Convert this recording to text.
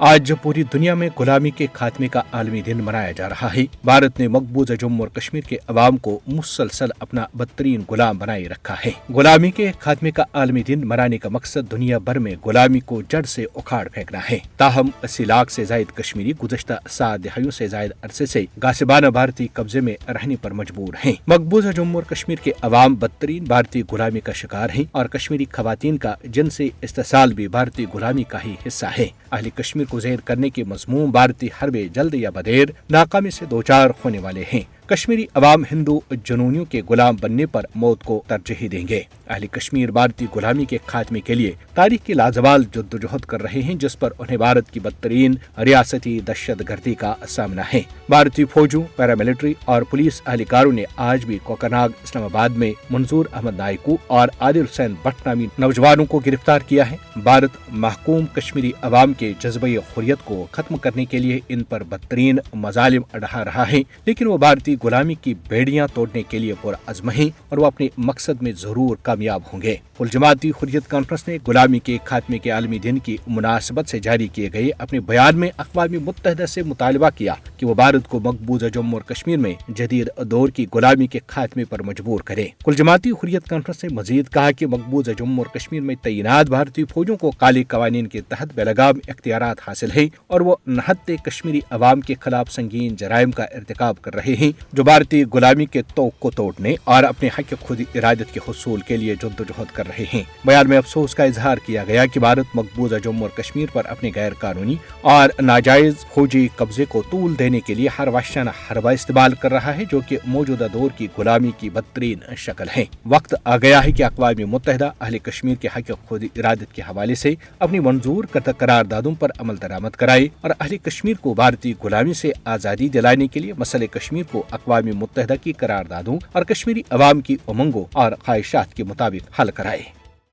آج جب پوری دنیا میں غلامی کے خاتمے کا عالمی دن منایا جا رہا ہے، بھارت نے مقبوضہ جموں اور کشمیر کے عوام کو مسلسل اپنا بدترین غلام بنائے رکھا ہے۔ غلامی کے خاتمے کا عالمی دن منانے کا مقصد دنیا بھر میں غلامی کو جڑ سے اکھاڑ پھینکنا ہے۔ تاہم 80 لاکھ سے زائد کشمیری گزشتہ 7 دہائیوں سے زائد عرصے سے غاصبانہ بھارتی قبضے میں رہنے پر مجبور ہیں۔ مقبوضہ جموں اور کشمیر کے عوام بدترین بھارتی غلامی کا شکار ہیں اور کشمیری خواتین کا جنسی استحصال بھی بھارتی غلامی کا ہی حصہ ہے۔ اہل کشمیر کو زیر کرنے کے مضمون بھارتی حربے جلد یا بدیر ناکامی سے دوچار ہونے والے ہیں۔ کشمیری عوام ہندو جنونیوں کے غلام بننے پر موت کو ترجیح دیں گے۔ اہل کشمیر بھارتی غلامی کے خاتمے کے لیے تاریخ کی لازوال جدوجہد کر رہے ہیں، جس پر انہیں بھارت کی بدترین ریاستی دہشت گردی کا سامنا ہے۔ بھارتی فوجوں، پیراملٹری اور پولیس اہلکاروں نے آج بھی کوکرناگ، اسلام آباد میں منظور احمد نائکو اور عادل حسین بٹ نامی نوجوانوں کو گرفتار کیا ہے۔ بھارت محکوم کشمیری عوام کے جذبہ حریت کو ختم کرنے کے لیے ان پر بدترین مظالم اڑھا رہا ہے، لیکن وہ بھارتی غلامی کی بیڑیاں توڑنے کے لیے پرعزم ہیں اور وہ اپنے مقصد میں ضرور کامیاب ہوں گے۔ کل جماعتی حریت کانفرنس نے غلامی کے خاتمے کے عالمی دن کی مناسبت سے جاری کیے گئے اپنے بیان میں اقوام متحدہ سے مطالبہ کیا کہ وہ بھارت کو مقبوضہ جموں اور کشمیر میں جدید دور کی غلامی کے خاتمے پر مجبور کرے۔ کل جماعتی حریت کانفرنس نے مزید کہا کہ مقبوضہ جموں اور کشمیر میں تعینات بھارتی فوجوں کو کالے قوانین کے تحت بے لگام اختیارات حاصل ہیں اور وہ نہتے کشمیری عوام کے خلاف سنگین جرائم کا ارتکاب کر رہے ہیں، جو بھارتی غلامی کے توق کو توڑنے اور اپنے حق خود ارادت کے حصول کے لیے جدوجہد کر رہے ہیں۔ بیان میں افسوس کا اظہار کیا گیا کہ بھارت مقبوضہ جموں اور کشمیر پر اپنے غیر قانونی اور ناجائز فوجی قبضے کو طول دینے کے لیے ہر وحشیانہ حربہ استعمال کر رہا ہے، جو کہ موجودہ دور کی غلامی کی بدترین شکل ہے۔ وقت آ گیا ہے کہ اقوام متحدہ اہل کشمیر کے حق خود ارادت کے حوالے سے اپنی منظور کردہ قراردادوں پر عمل درآمد کرائے اور اہل کشمیر کو بھارتی غلامی سے آزادی دلانے کے لیے مسئلہ کشمیر کو اقوام متحدہ کی قراردادوں اور کشمیری عوام کی امنگوں اور خواہشات کے مطابق حل کرائے۔